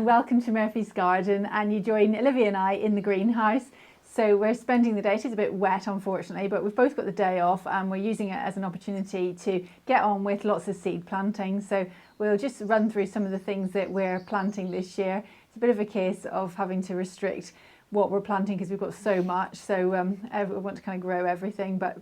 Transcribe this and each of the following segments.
welcome to Murphy's Garden, and you join Olivia and I in the greenhouse. So we're spending the day, it's a bit wet unfortunately, but we've both got the day off and we're using it as an opportunity to get on with lots of seed planting. So we'll just run through some of the things that we're planting this year. It's a bit of a case of having to restrict what we're planting because we've got so much. So we want to kind of grow everything, but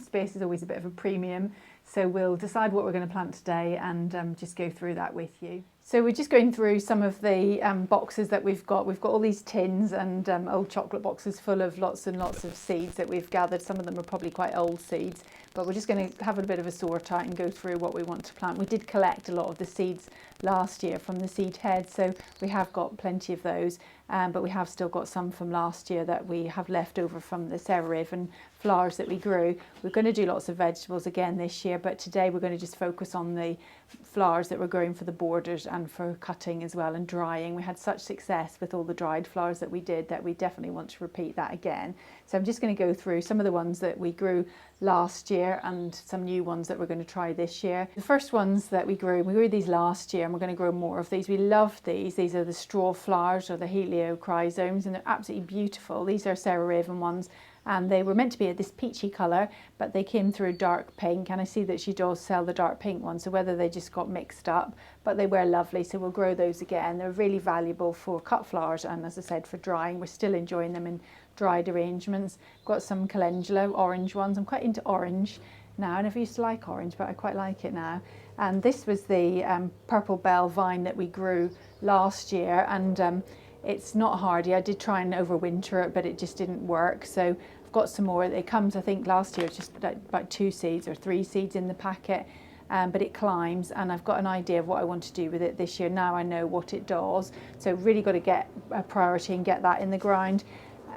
space is always a bit of a premium. So we'll decide what we're going to plant today and just go through that with you. So we're just going through some of the boxes that we've got. We've got all these tins and old chocolate boxes full of lots and lots of seeds that we've gathered. Some of them are probably quite old seeds, but we're just going to have a bit of a sort out and go through what we want to plant. We did collect a lot of the seeds last year from the seed heads, so we have got plenty of those, but we have still got some from last year that we have left over from the Sow Raven flowers that we grew. We're going to do lots of vegetables again this year, but today we're going to just focus on the flowers that we're growing for the borders and for cutting as well and drying. We had such success with all the dried flowers that we did that we definitely want to repeat that again. So I'm just going to go through some of the ones that we grew last year and some new ones that we're going to try this year. The first ones that we grew these last year and we're going to grow more of these. We love these. These are the straw flowers or the heliochrysomes and they're absolutely beautiful. These are Sow Raven ones. And they were meant to be this peachy colour, but they came through dark pink, and I see that she does sell the dark pink ones, so whether they just got mixed up, but they were lovely, so we'll grow those again. They're really valuable for cut flowers and, as I said, for drying. We're still enjoying them in dried arrangements. Got some calendula orange ones. I'm quite into orange now. I never used to like orange, but I quite like it now. And this was the purple bell vine that we grew last year, and it's not hardy. I did try and overwinter it, but it just didn't work. So I've got some more. It comes, I think last year, just about 2 seeds or 3 seeds in the packet, but it climbs, and I've got an idea of what I want to do with it this year. Now I know what it does. So really got to get a priority and get that in the ground,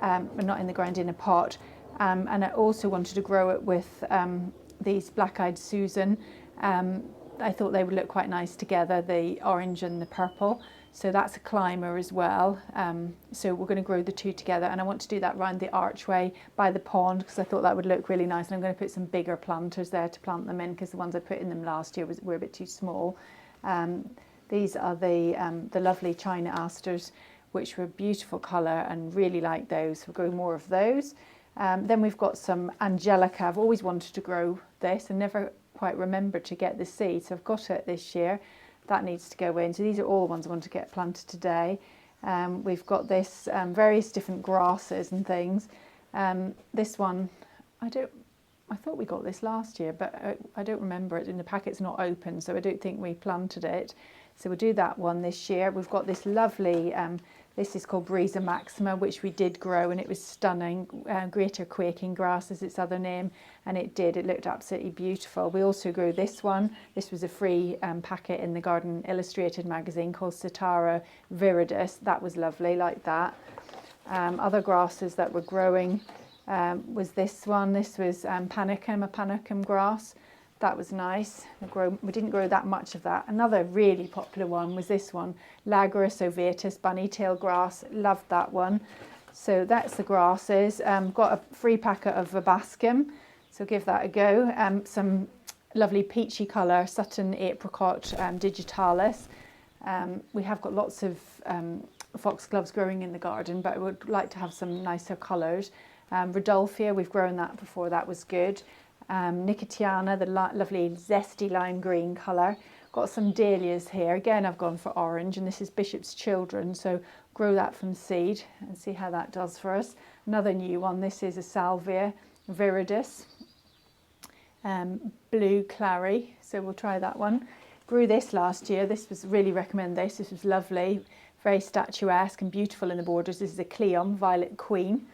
not in the ground, in a pot. And I also wanted to grow it with these Black-Eyed Susan. I thought they would look quite nice together, the orange and the purple. So that's a climber as well. So we're going to grow the two together, and I want to do that around the archway by the pond because I thought that would look really nice. And I'm going to put some bigger planters there to plant them in because the ones I put in them last year were a bit too small. These are the lovely China asters, which were a beautiful colour and really like those. We'll grow more of those. Then we've got some Angelica. I've always wanted to grow this and never quite remembered to get the seed, so I've got it this year. That needs to go in. So these are all the ones I want to get planted today. We've got this various different grasses and things. This one, I thought we got this last year, but I don't remember it. In the packet's not open, so I don't think we planted it. So we'll do that one this year. We've got this lovely, this is called Brisa Maxima, which we did grow, and it was stunning. Greater Quaking Grass is its other name, and it looked absolutely beautiful. We also grew this one. This was a free packet in the Garden Illustrated magazine called Sitara Viridis. That was lovely, like that. Other grasses that were growing was this one. This was panicum, a panicum grass. That was nice. We didn't grow that much of that. Another really popular one was this one, Lagris ovatus, bunny tail grass. Loved that one. So that's the grasses. Got a free packet of Verbascum, so give that a go. Some lovely peachy colour, Sutton apricot digitalis. We have got lots of foxgloves growing in the garden, but I would like to have some nicer colours. Rodolphia, we've grown that before, that was good. Nicotiana, the lovely zesty lime green colour. Got some dahlias here. Again, I've gone for orange, and this is Bishop's Children, so grow that from seed and see how that does for us. Another new one, this is a Salvia Viridis, blue clary, so we'll try that one. Grew this last year. This was, really recommend this. This was lovely, very statuesque and beautiful in the borders. This is a Cleom, Violet Queen.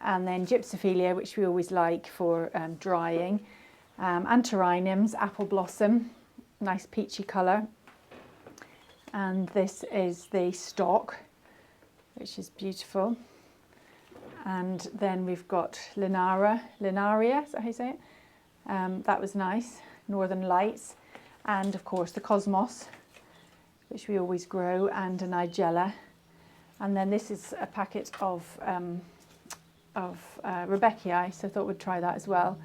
And then Gypsophilia, which we always like for drying. Antirrhinums, Apple Blossom, nice peachy colour. And this is the Stock, which is beautiful. And then we've got Linaria, is that how you say it? That was nice, Northern Lights. And of course the Cosmos, which we always grow, and a Nigella. And then this is a packet of Rebeccae, so I thought we'd try that as well.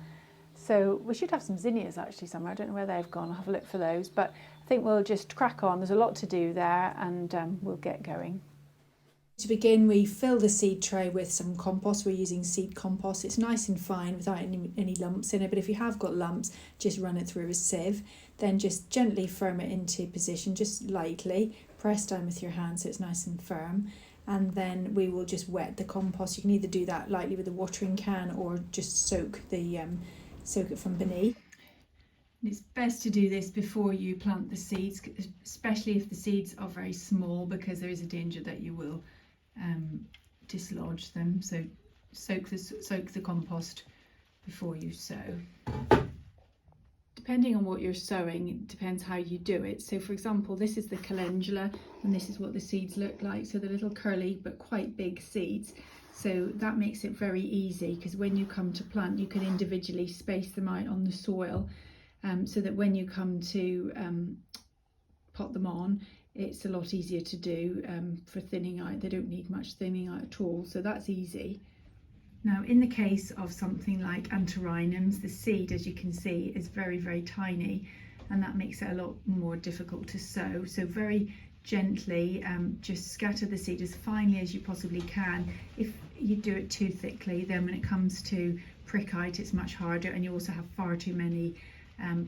So we should have some zinnias actually somewhere. I don't know where they've gone. I'll have a look for those. But I think we'll just crack on. There's a lot to do there, and we'll get going. To begin, we fill the seed tray with some compost. We're using seed compost. It's nice and fine without any lumps in it, but if you have got lumps, just run it through a sieve. Then just gently firm it into position, just lightly. Press down with your hand so it's nice and firm. And then we will just wet the compost. You can either do that lightly with a watering can or just soak it from beneath. It's best to do this before you plant the seeds, especially if the seeds are very small, because there is a danger that you will dislodge them. So soak the compost before you sow. Depending on what you're sowing, it depends how you do it. So for example, this is the calendula, and this is what the seeds look like. So the little curly but quite big seeds. So that makes it very easy, because when you come to plant, you can individually space them out on the soil, so that when you come to pot them on, it's a lot easier to do for thinning out. They don't need much thinning out at all, so that's easy. Now, in the case of something like antirrhinums, the seed, as you can see, is very, very tiny, and that makes it a lot more difficult to sow. So very gently, just scatter the seed as finely as you possibly can. If you do it too thickly, then when it comes to prick out, it's much harder, and you also have far too many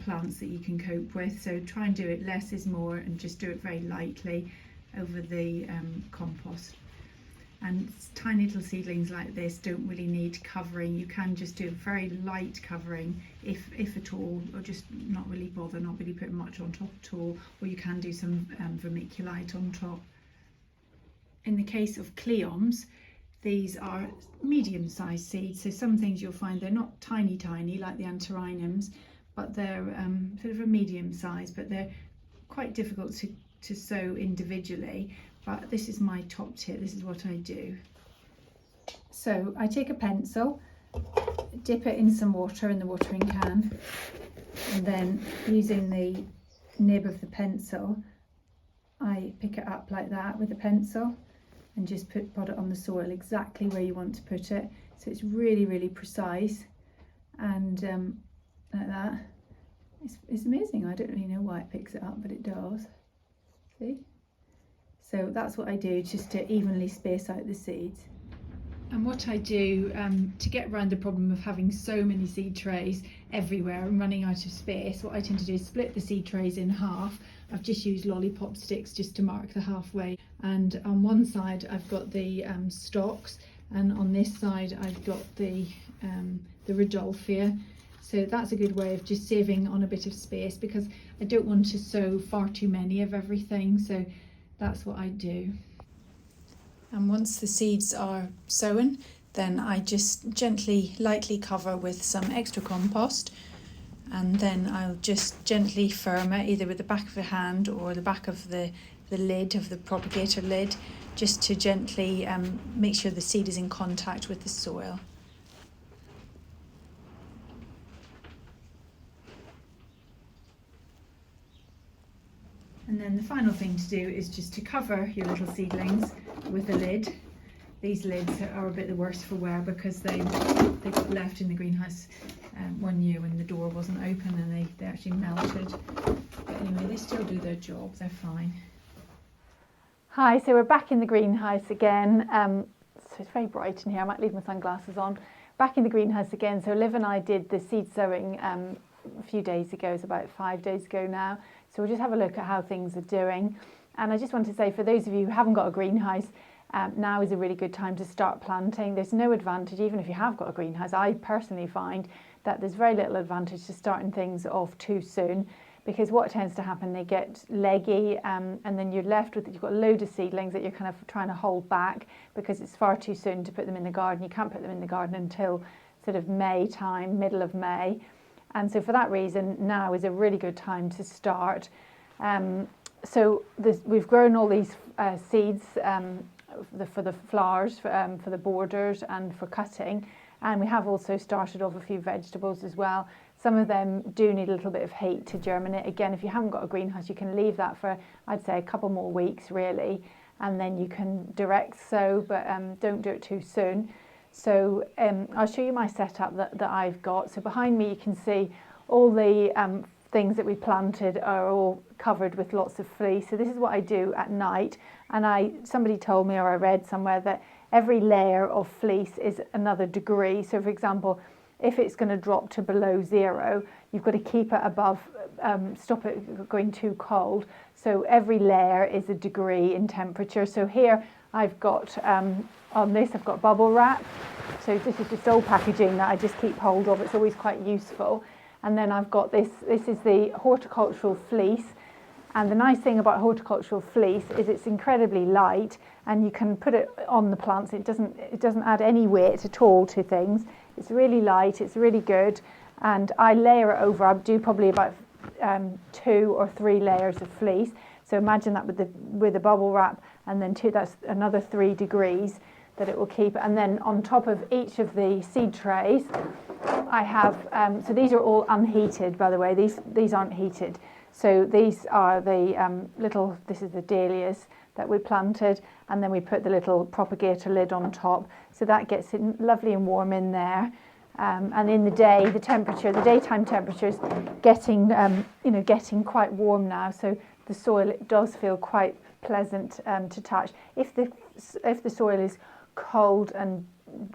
plants that you can cope with. So try and do it less is more, and just do it very lightly over the compost. And tiny little seedlings like this don't really need covering. You can just do a very light covering if at all, or just not really bother, not really put much on top at all, or you can do some vermiculite on top. In the case of cleoms, these are medium-sized seeds, so some things you'll find they're not tiny like the antirrhinums, but they're sort of a medium size, but they're quite difficult to sow individually. But this is my top tip. This is what I do. So I take a pencil, dip it in some water in the watering can, and then using the nib of the pencil, I pick it up like that with the pencil and just put it on the soil exactly where you want to put it. So it's really, really precise, and like that. It's amazing. I don't really know why it picks it up, but it does. See? So that's what I do, just to evenly space out the seeds. And what I do to get around the problem of having so many seed trays everywhere and running out of space, what I tend to do is split the seed trays in half. I've just used lollipop sticks just to mark the halfway. And on one side I've got the stalks, and on this side I've got the Rodolphia. So that's a good way of just saving on a bit of space, because I don't want to sow far too many of everything. So that's what I do. And once the seeds are sown, then I just gently, lightly cover with some extra compost, and then I'll just gently firm it either with the back of the hand or the back of the lid of the propagator lid, just to gently make sure the seed is in contact with the soil. And then the final thing to do is just to cover your little seedlings with a lid. These lids are a bit the worse for wear, because they got left in the greenhouse one year when the door wasn't open, and they actually melted. But anyway, they still do their job, they're fine. Hi, so we're back in the greenhouse again. So it's very bright in here, I might leave my sunglasses on. Back in the greenhouse again. So Liv and I did the seed sowing a few days ago, it's about 5 days ago now. So we'll just have a look at how things are doing. And I just want to say, for those of you who haven't got a greenhouse, now is a really good time to start planting. There's no advantage, even if you have got a greenhouse. I personally find that there's very little advantage to starting things off too soon, because what tends to happen, they get leggy, and then you're left with, you've got a load of seedlings that you're kind of trying to hold back, because it's far too soon to put them in the garden. You can't put them in the garden until sort of May time, middle of May. And so for that reason, now is a really good time to start. We've grown all these seeds for the flowers, for the borders and for cutting. And we have also started off a few vegetables as well. Some of them do need a little bit of heat to germinate. Again, if you haven't got a greenhouse, you can leave that for, I'd say, a couple more weeks really, and then you can direct sow, but don't do it too soon. So I'll show you my setup that I've got. So behind me you can see all the things that we planted are all covered with lots of fleece. So this is what I do at night, and somebody told me, or I read somewhere, that every layer of fleece is another degree. So for example, if it's going to drop to below 0, you've got to keep it above, stop it going too cold. So every layer is a degree in temperature. So here I've got, on this I've got bubble wrap. So this is just old packaging that I just keep hold of. It's always quite useful. And then I've got this is the horticultural fleece. And the nice thing about horticultural fleece is it's incredibly light, and you can put it on the plants. It doesn't add any weight at all to things. It's really light, it's really good. And I layer it over. I do probably about 2 or 3 layers of fleece. So imagine that with the bubble wrap, and then that's another 3 degrees that it will keep. And then on top of each of the seed trays, I have, so these are all unheated, by the way. These aren't heated. So these are the this is the dahlias that we planted, and then we put the little propagator lid on top. So that gets it lovely and warm in there. And in the day, the daytime temperature is getting, getting quite warm now. So the soil, it does feel quite pleasant to touch. If the soil is cold and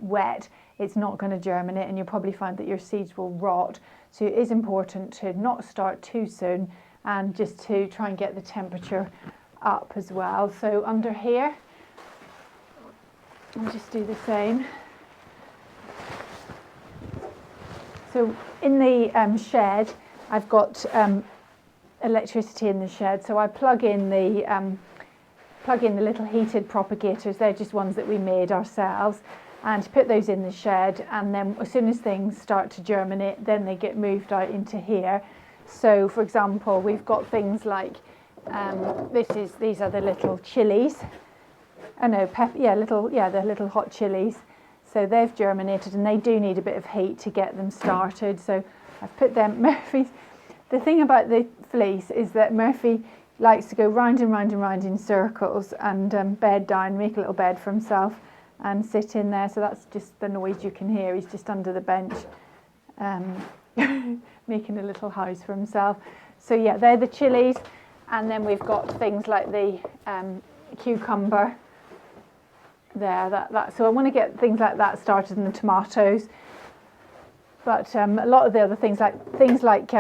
wet, it's not going to germinate, and you'll probably find that your seeds will rot. So it is important to not start too soon, and just to try and get the temperature up as well. So under here, I'll just do the same. So in the shed, I've got electricity in the shed, so I plug in the little heated propagators. They're just ones that we made ourselves, and put those in the shed, and then as soon as things start to germinate, then they get moved out into here. So for example, we've got things like these are the little chilies. Oh no, the little hot chilies. So they've germinated, and they do need a bit of heat to get them started. So I've put them. The thing about the fleece is that Murphy likes to go round and round and round in circles, and bed down, make a little bed for himself and sit in there. So that's just the noise you can hear. He's just under the bench making a little house for himself. So yeah, they're the chilies. And then we've got things like the cucumber there. So I want to get things like that started, in the tomatoes. But a lot of the other things like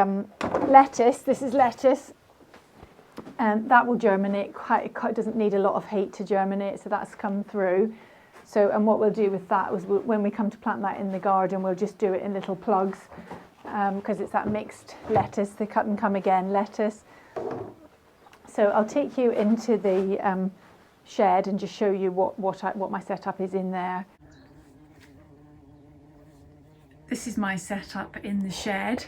lettuce. This is lettuce, and that will germinate it doesn't need a lot of heat to germinate, so that's come through. So, and what we'll do with that is when we come to plant that in the garden, we'll just do it in little plugs, because it's that mixed lettuce, the cut and come again lettuce. So I'll take you into the shed and just show you what my setup is in there. This is my setup in the shed.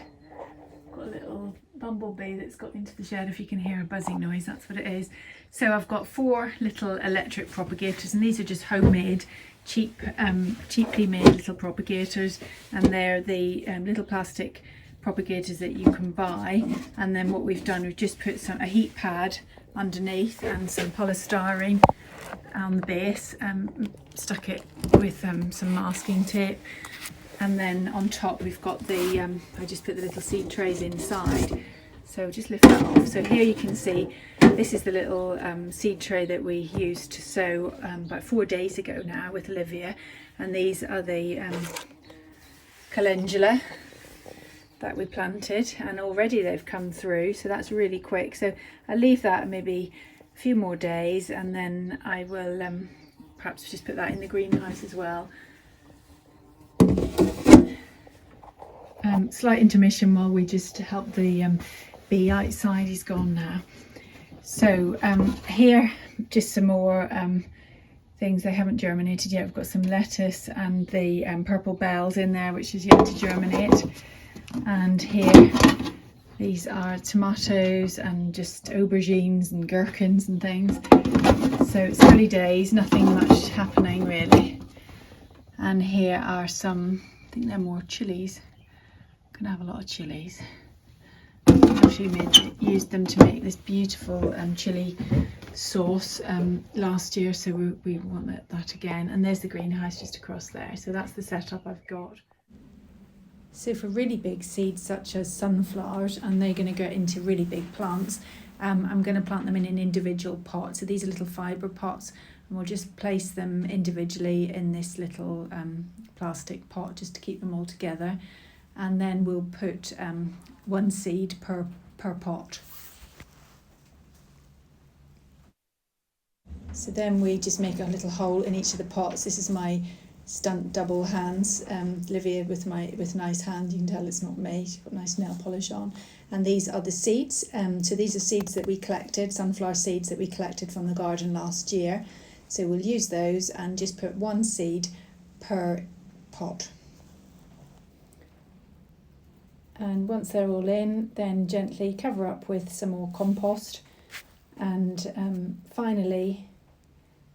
Got a little bumblebee that's got into the shed. If you can hear a buzzing noise, that's what it is. So I've got 4 little electric propagators, and these are just homemade, cheaply made little propagators, and they're the little plastic propagators that you can buy. And then what we've done, we've just put a heat pad underneath and some polystyrene on the base, stuck it with some masking tape. And then on top we've got I just put the little seed trays inside. So just lift that off. So here you can see, this is the little seed tray that we used to sow about 4 days ago now with Olivia. And these are the calendula that we planted, and already they've come through. So that's really quick. So I'll leave that maybe a few more days, and then I will perhaps just put that in the greenhouse as well. Slight intermission while we just help the bee outside. He's gone now. So here, just some more things. They haven't germinated yet. I've got some lettuce and the purple bells in there, which is yet to germinate. And here, these are tomatoes and just aubergines and gherkins and things. So it's early days, nothing much happening really. And here are some, I think they're more chilies. Gonna have a lot of chilies. Joshua used them to make this beautiful chili sauce last year, so we want that again. And there's the greenhouse just across there. So that's the setup I've got. So for really big seeds such as sunflowers, and they're going to go into really big plants, I'm going to plant them in an individual pot. So these are little fibre pots, and we'll just place them individually in this little plastic pot just to keep them all together. And then we'll put one seed per pot. So then we just make a little hole in each of the pots. This is my stunt double hands, Olivia with nice hand. You can tell it's not me, she's got nice nail polish on. And these are the seeds. So these are seeds that we collected, sunflower seeds that we collected from the garden last year. So we'll use those and just put one seed per pot. And once they're all in, then gently cover up with some more compost, and finally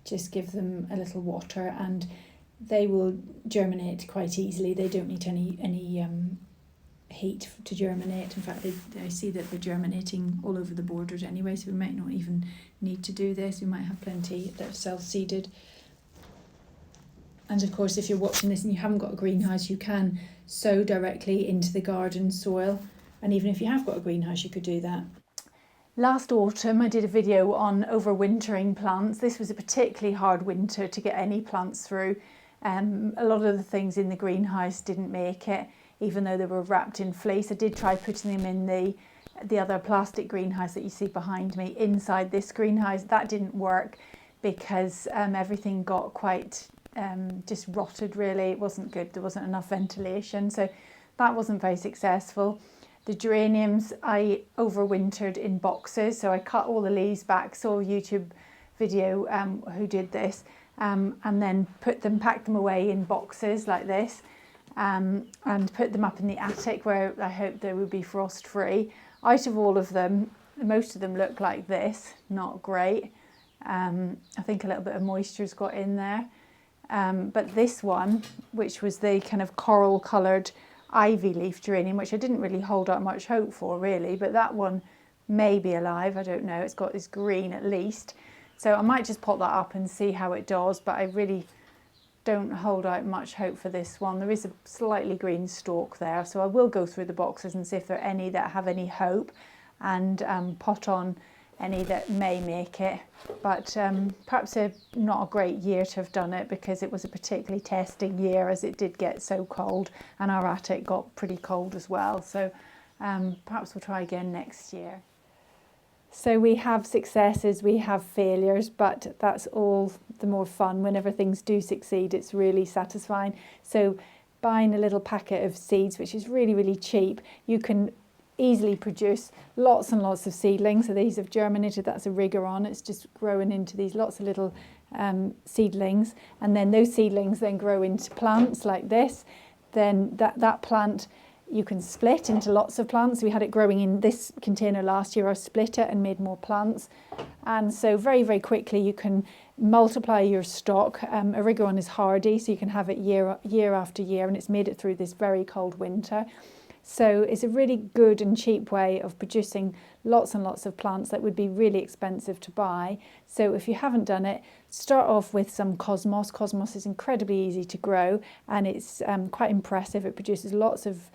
just give them a little water, and they will germinate quite easily. They don't need any heat to germinate. In fact, I see that they're germinating all over the borders anyway, so we might not even need to do this. We might have plenty that are self-seeded. And of course, if you're watching this and you haven't got a greenhouse, you can sow directly into the garden soil. And even if you have got a greenhouse, you could do that. Last autumn, I did a video on overwintering plants. This was a particularly hard winter to get any plants through. A lot of the things in the greenhouse didn't make it, even though they were wrapped in fleece. I did try putting them in the other plastic greenhouse that you see behind me inside this greenhouse. That didn't work because everything got quite just rotted, really. It wasn't good. There wasn't enough ventilation, so that wasn't very successful. The geraniums I overwintered in boxes, so I cut all the leaves back, saw a YouTube video who did this, and then packed them away in boxes like this, and put them up in the attic where I hoped they would be frost free. Out of all of them, most of them look like this, not great. I think a little bit of moisture's got in there. But this one, which was the kind of coral coloured ivy leaf geranium, which I didn't really hold out much hope for really, but that one may be alive, I don't know. It's got this green at least, so I might just pot that up and see how it does, but I really don't hold out much hope for this one. There is a slightly green stalk there, so I will go through the boxes and see if there are any that have any hope, and pot on any that may make it. But perhaps not a great year to have done it, because it was a particularly testing year, as it did get so cold, and our attic got pretty cold as well. So perhaps we'll try again next year. So we have successes, we have failures, but that's all the more fun. Whenever things do succeed, it's really satisfying. So buying a little packet of seeds, which is really, really cheap, you can easily produce lots and lots of seedlings. So these have germinated, that's a rigger on, it's just growing into these lots of little seedlings, and then those seedlings then grow into plants like this. Then that plant you can split into lots of plants. We had it growing in this container last year. I split it and made more plants, and so very, very quickly you can multiply your stock. A rigger on is hardy, so you can have it year after year, and it's made it through this very cold winter. So it's a really good and cheap way of producing lots and lots of plants that would be really expensive to buy. So if you haven't done it, start off with some cosmos. Cosmos is incredibly easy to grow, and it's quite impressive. It produces lots of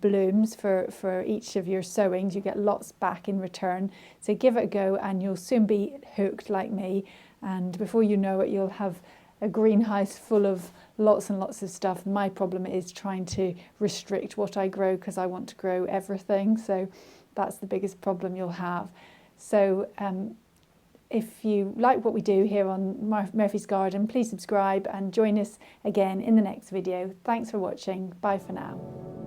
blooms for each of your sowings. You get lots back in return. So give it a go and you'll soon be hooked like me. And before you know it, you'll have a greenhouse full of lots and lots of stuff. My problem is trying to restrict what I grow, because I want to grow everything. So that's the biggest problem you'll have. So if you like what we do here on Murphy's Garden, please subscribe and join us again in the next video. Thanks for watching. Bye for now.